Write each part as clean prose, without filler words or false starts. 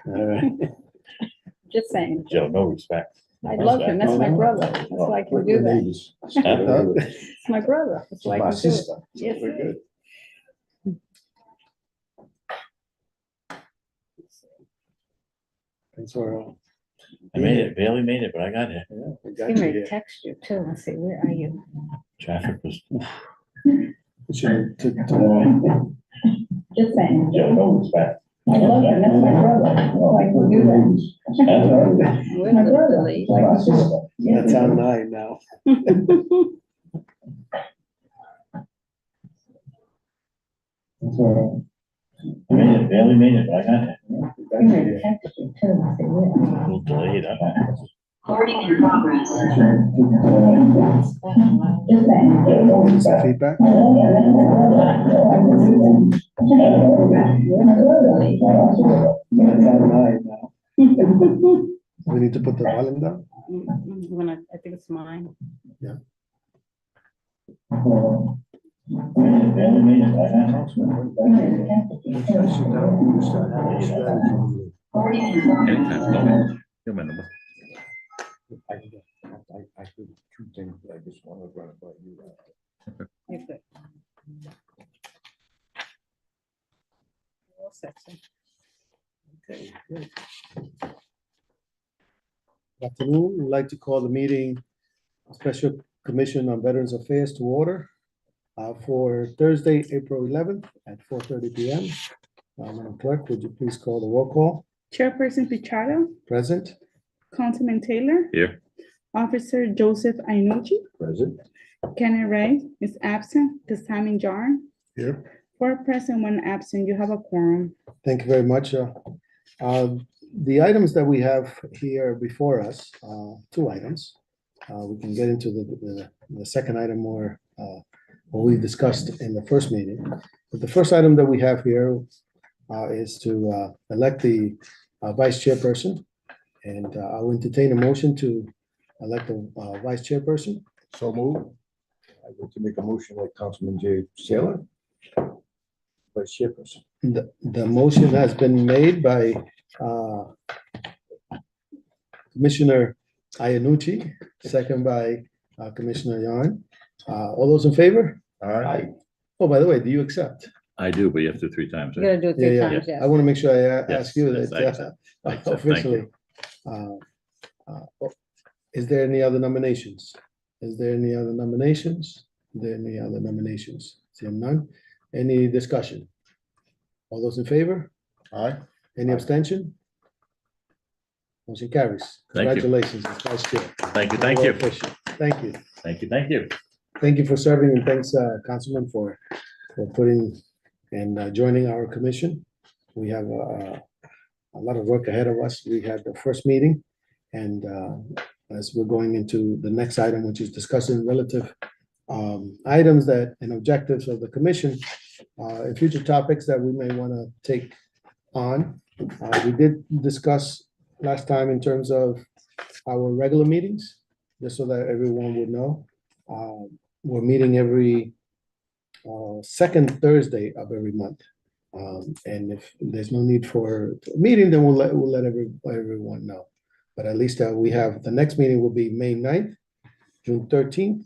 All right. Just saying. Joe, no respect. I love him. That's my brother. That's why I can do that. It's my brother. That's why I My can do it. sister. Yes, We're good. Thanks for. I made it, barely made it, but I got it. Yeah, we got He you may here. text you too and say, where are you? Traffic was. Tomorrow. Just saying. Joe, no respect. I love him. That's my brother. That's why I can do that. We're my brother. Like I can do it. That's on 9 now. I made it, barely made it, but I got it. He may text you too and say, where A are little delayed, huh? Recording in progress. you? Just saying. Some feedback? That's on 9 now. We need to put the volume down. I think it's mine. Barely made it, but I got Recording in progress. Anytime, call me. Here's my number. I heard two things, I just want to run about you. You're good. All set, sir. Okay, good. Good afternoon. We'd like to call the meeting, Special Commission on Veterans Affairs to order for Thursday, April 11th at 4:30 p.m. Madam Clerk, would you please call the roll call? Chairperson Pichardo, Present? Councilman Taylor, Here. Officer Joseph Ainucci, Present? Kenneth Ray is absent, Simon Jarn. Here. 4 present, 1 absent. You have a quorum. Thank you very much. The items that we have here before us, 2 items. We can get into the second item more, what we discussed in the first meeting. But the first item that we have here is to elect the vice chairperson. And I will entertain a motion to elect the vice chairperson. So move. I want to make a motion like Councilman J. Saylor. Vice chairperson. The motion has been made by Commissioner Iannucci, second by Commissioner Yarn. All those in favor? Aye. Oh, by the way, do you accept? I do, but you have to 3 times. You Right? gotta do it 3 Yeah, times, yes. I want to make sure I Yes, ask you yes, I that accept. I accept. Thank officially. you. Is there any other nominations? Is there any other nominations? Is there any other nominations? Seeing none. Any discussion? All those in favor? Aye. Any abstention? Motion carries. Thank you. Congratulations, as vice chair. Thank you, thank you. Official. Thank you. Thank you, thank you. Thank you for serving, and thanks, Councilman, for putting and joining our commission. We have a lot of work ahead of us. We had the first meeting, and as we're going into the next item, which is discussing relative items that and objectives of the commission and future topics that we may want to take on. We did discuss last time in terms of our regular meetings, just so that everyone would know. We're meeting every second Thursday of every month. And if there's no need for a meeting, then we'll let everyone know. But at least we have, the next meeting will be May 9th, June 13th,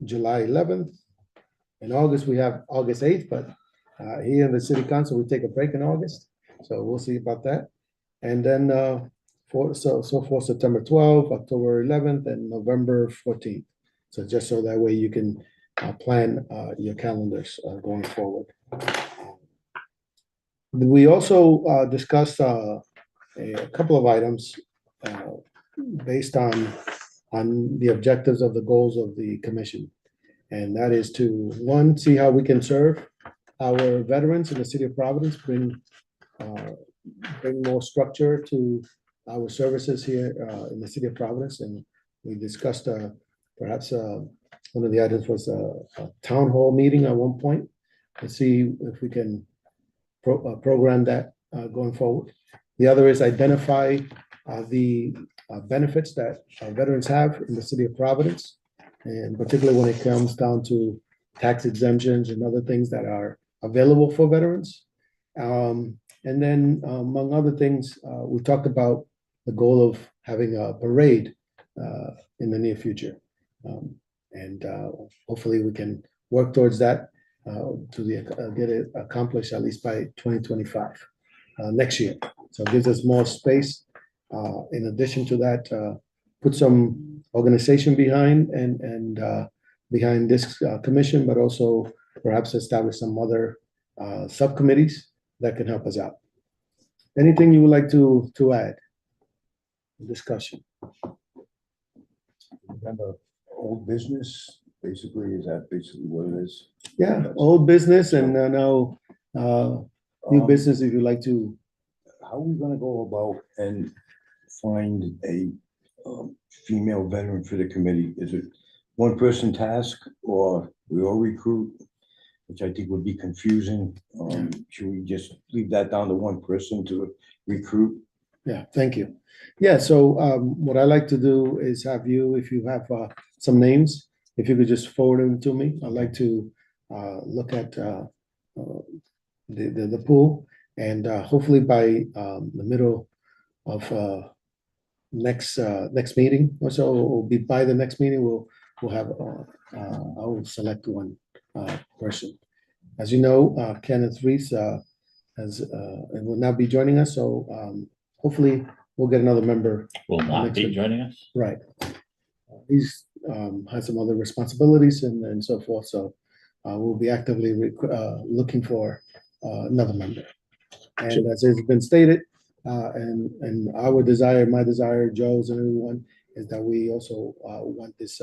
July 11th. In August, we have August 8th, but here in the city council, we take a break in August. So we'll see about that. And then for September 12th, October 11th, and November 14th. So just so that way you can plan your calendars going forward. We also discussed a couple of items based on the objectives of the goals of the commission. And that is to, one, see how we can serve our veterans in the city of Providence, bring more structure to our services here in the city of Providence. And we discussed perhaps one of the items was a town hall meeting at one point to see if we can program that going forward. The other is identify the benefits that veterans have in the city of Providence, and particularly when it comes down to tax exemptions and other things that are available for veterans. And then among other things, we talked about the goal of having a parade in the near future. And hopefully we can work towards that get it accomplished at least by 2025, next year. So it gives us more space. In addition to that, put some organization behind and behind this commission, but also perhaps establish some other subcommittees that can help us out. Anything you would like to add? Discussion. Remember, old business, basically, is that basically what it is? Yeah, old business and now new Um, business if you like to. How are we gonna go about and find a female veteran for the committee? Is it one person task or we all recruit? Which I think would be confusing. Should we just leave that down to one person to recruit? Yeah, thank you. Yeah, so what I like to do is have you, if you have some names, if you could just forward them to me. I'd like to look at the pool and hopefully by the middle of next meeting or so, or be by the next meeting, we'll have I will select one person. As you know, Kenneth Reese has and will not be joining us, so hopefully we'll get another member. Will not Next be week. joining us? Right. He's has some other responsibilities and so forth, so we'll be actively looking for another member. And as has been stated, and our desire, my desire, Joe's and everyone, is that we also want this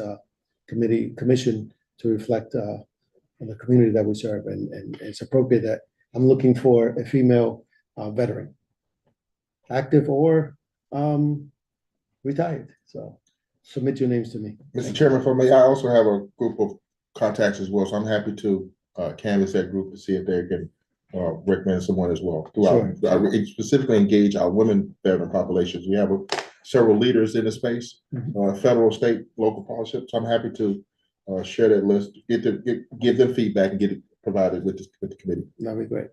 commission to reflect the community that we serve, and it's appropriate that I'm looking for a female veteran, active or retired. So submit your names to me. Mr. Chairman, for me, I also have a group of contacts as well, so I'm happy to canvass that group to see if they can recommend someone as well. Sure. I specifically engage our women veteran populations. We have several leaders in the space, federal, state, local partnerships. I'm happy to share that list, give them feedback and get it provided with the committee. That'd be great.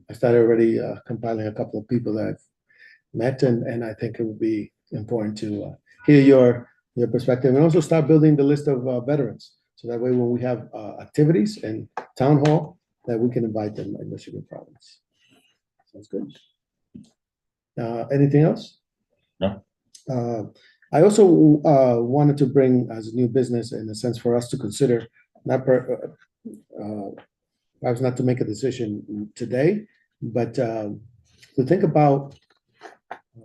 I started already compiling a couple of people that I've met, and I think it would be important to hear your perspective and also start building the list of veterans. So that way, when we have activities and town hall, that we can invite them in Michigan Province. Sounds good. Anything else? No. I also wanted to bring as a new business, in a sense, for us to consider, perhaps not to make a decision today, but to think about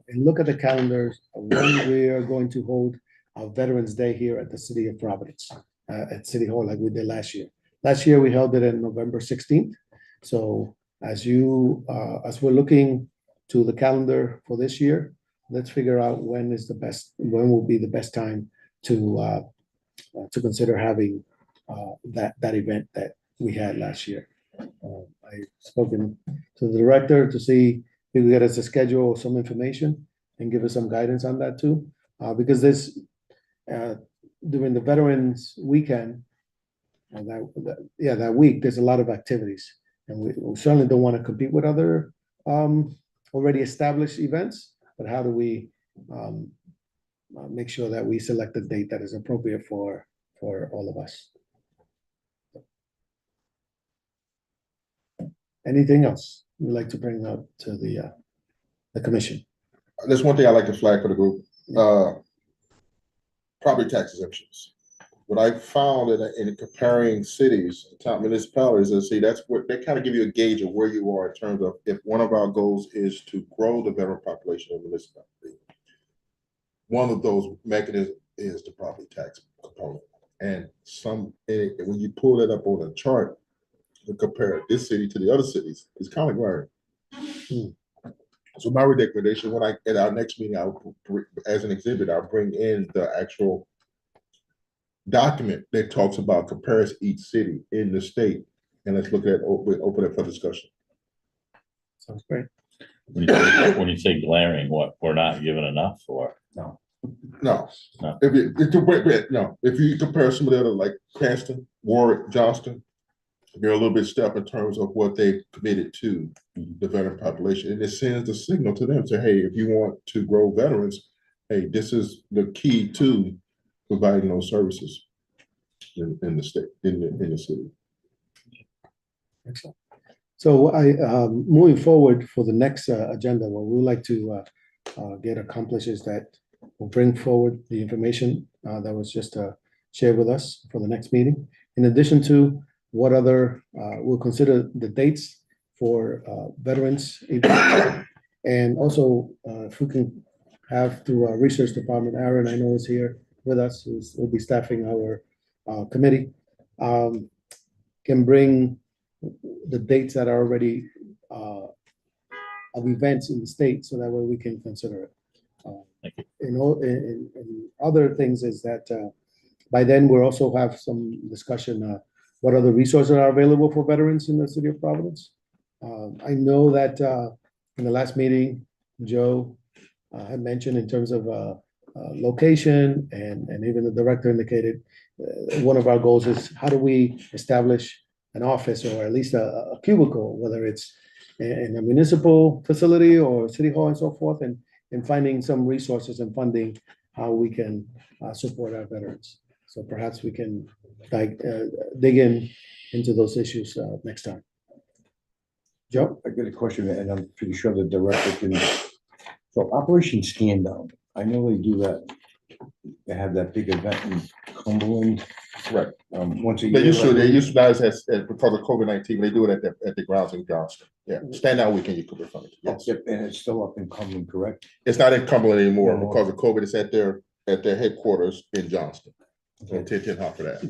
and look at the calendars of when we are going to hold our Veterans Day here at the city of Providence, at City Hall, like we did last year. Last year, we held it on November 16th. So as we're looking to the calendar for this year, let's figure out when will be the best time to consider having that event that we had last year. I've spoken to the director to see if he could get us a schedule or some information and give us some guidance on that too. Because during the Veterans Weekend, that week, there's a lot of activities, and we certainly don't want to compete with other already established events. But how do we make sure that we select a date that is appropriate for all of us? Anything else you'd like to bring up to the commission? There's one thing I like to flag for the group: property tax exemptions. What I found in comparing cities, top municipalities, is that's what they kind of give you a gauge of where you are in terms of if one of our goals is to grow the veteran population of the municipality. One of those mechanisms is the property tax component, and when you pull it up on a chart and compare this city to the other cities, it's kind of glaring. So my recommendation, at our next meeting, as an exhibit, I'll bring in the actual document that talks about comparison each city in the state, and let's look at open it for discussion. Sounds great. When you say glaring, what, we're not giving enough for? No. No. If you compare some of the other, like Cranston, Warwick, Johnston, they're a little bit step in terms of what they committed to the veteran population. And it sends a signal to them, say, hey, if you want to grow veterans, hey, this is the key to providing those services in the state, in the city. Excellent. So moving forward for the next agenda, what we would like to get accomplished is that we'll bring forward the information that was just shared with us for the next meeting. In addition to what other, we'll consider the dates for veterans events. And also, if we can have through our research department, Aaron, I know is here with us, will be staffing our committee, can bring the dates that are already of events in the state, so that way we can consider it. In other things is that by then we'll also have some discussion what other resources are available for veterans in the city of Providence. I know that in the last meeting, Joe had mentioned in terms of location, and even the director indicated one of our goals is how do we establish an office or at least a cubicle, whether it's in a municipal facility or city hall and so forth, and finding some resources and funding how we can support our veterans. So perhaps we can dig into those issues next time. Joe? I got a question, and I'm pretty sure the director can. So Operation Stand Down, I know they do that. They have that big event in Cumberland. Right. Once a year. They used to because of COVID-19, they do it at the grounds in Johnston. Yeah, stand out weekend, you could be funny. Yes. Yep, and it's still up in Cumberland, correct? It's not in Cumberland anymore No more. because of COVID. It's at their headquarters in Johnston. So 10 hop for that.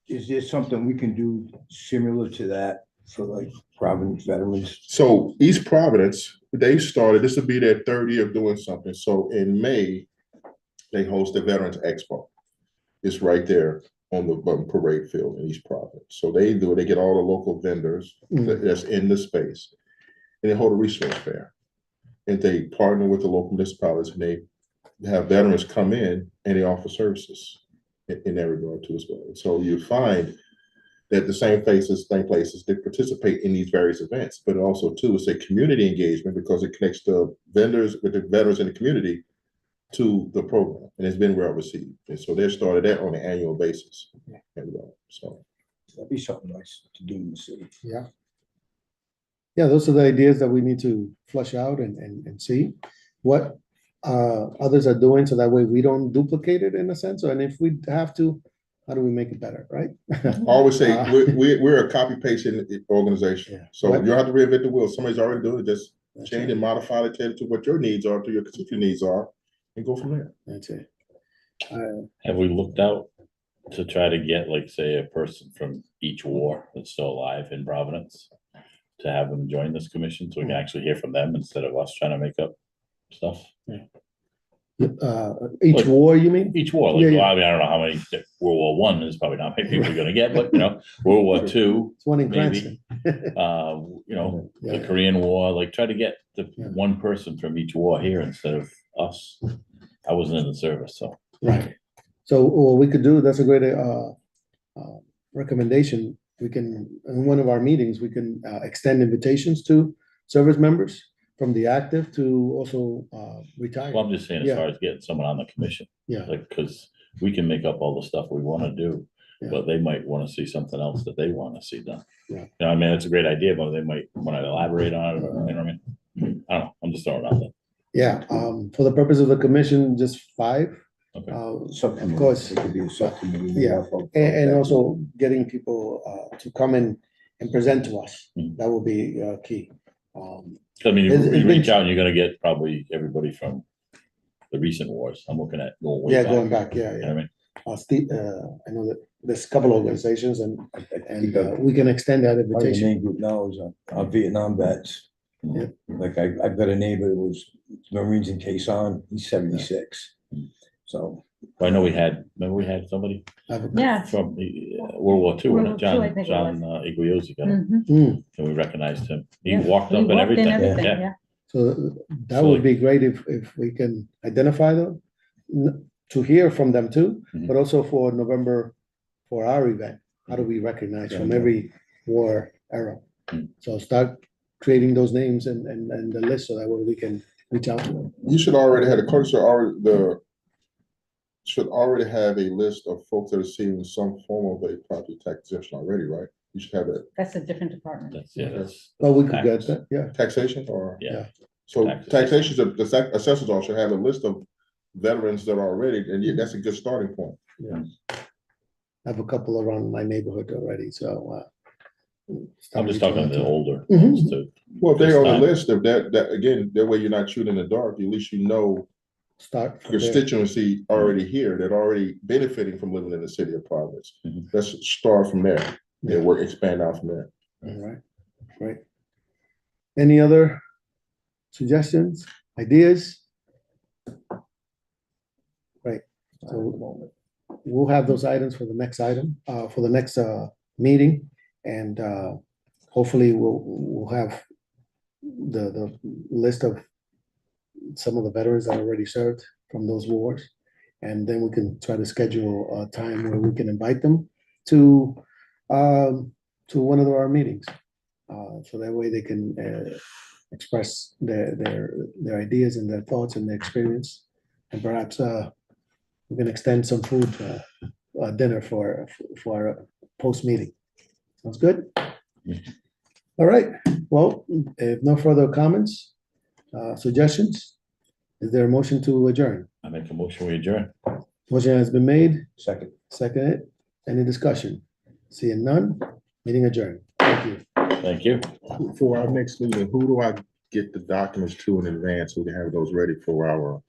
Is there something we can do similar to that for like Providence veterans? So East Providence, they started, this will be their third year of doing something. So in May, they host the Veterans Expo. It's right there on the parade field in East Providence. So they get all the local vendors that's in the space, and they hold a resource fair. And they partner with the local municipalities, and they have veterans come in and they offer services in that regard too as well. And so you find that the same places they participate in these various events, but also too, it's a community engagement because it connects the vendors with the veterans in the community to the program, and it's been well received. And so they started that on an annual basis. So That'd be something nice to do in the city. Yeah. Yeah, those are the ideas that we need to flush out and see what others are doing, so that way we don't duplicate it in a sense. And if we have to, how do we make it better, right? I always say we're a copy pasting organization. Yeah. So you don't have to reinvent the wheel. Somebody's already doing it. Just change and modify it to what your needs are, to your constituent needs are, and go from there. That's it. Have we looked out to try to get, like, say, a person from each war that's still alive in Providence to have them join this commission, so we can actually hear from them instead of us trying to make up stuff? Each war, you mean? Each war, like, Yeah, yeah. well, I mean, I don't know how many, World War I is probably not many people are gonna get, but, World War II, It's one in maybe. Cranston. The Korean War, like, try to get the Yeah. one person from each war here instead of us. I wasn't in the service, so. Right. So what we could do, that's a great recommendation. We can, in one of our meetings, we can extend invitations to service members from the active to also retired. Well, I'm just saying, as Yeah. far as getting someone on the commission, Yeah, like, because we can make up all the stuff we want to do, Yeah. but they might want to see something else that they want to see done. Yeah. I mean, it's a great idea, but they might want to elaborate on it, or, you know what I mean? I don't know, I'm just throwing it out there. yeah. For the purpose of the commission, just 5. Okay. Subcommittee. Of course. It could be a subcommittee. Yeah. And also getting people to come in and present to us. Mhm. That will be key. I mean, It's you been- reach out and you're gonna get probably everybody from the recent wars. I'm looking at going way Yeah, back. going back, yeah, You know yeah. what I mean? Steve, I know that there's a couple organizations and And we can extend that part of the invitation. main group now is our Vietnam vets. Yeah. Like I've got a neighbor that was Marines in Quezon, he's 76. So. I know remember we had somebody Yeah. from World War II, World wasn't War it? II, I John, think it John was. Igliosi got it, Mhm. and we recognized him. He Yeah. walked He up and walked in everything. everything, Yeah. yeah. So that So would like- be great if we can identify them, to hear from them too, Mhm. but also for November, for our event. How do we recognize from Yeah. every war era. Hmm. So start creating those names and the list so that way we can reach out to them. You should already have, the clerk should already have a list of folks that are receiving some form of a property tax exemption already, right? You should have that That's a different department. That's, yeah, that's. Well, we could get tax. that, yeah. taxation or? Yeah. So Tax taxation, the assessors all should have a list of veterans that are already, and yeah, that's a good starting point. Yeah. I have a couple around my neighborhood already, so. I'm just talking the older Mhm. ones too. Well, if they're on the Time. list, if that, again, that way you're not shooting in the dark, at least you know Start from there. constituency already here, that already benefiting from living in the city of Providence. Mhm. Let's start from there, Yeah. and work, expand out from there. All right, great. Any other suggestions, ideas? Right, so we'll have those items for the next item, for the next meeting. And hopefully we'll have the list of some of the veterans that already served from those wars. And then we can try to schedule a time where we can invite them to one of our meetings. So that way they can express their ideas and their thoughts and their experience. And perhaps we can extend some food, dinner for our post-meeting. Sounds good? All right, well, if no further comments, suggestions, is there a motion to adjourn? I make a motion, we adjourn. Motion has been made, Second. seconded. Any discussion? Seeing none, meeting adjourned. Thank you. Thank you. For our next meeting, who do I get the documents to in advance? So we can have those ready for our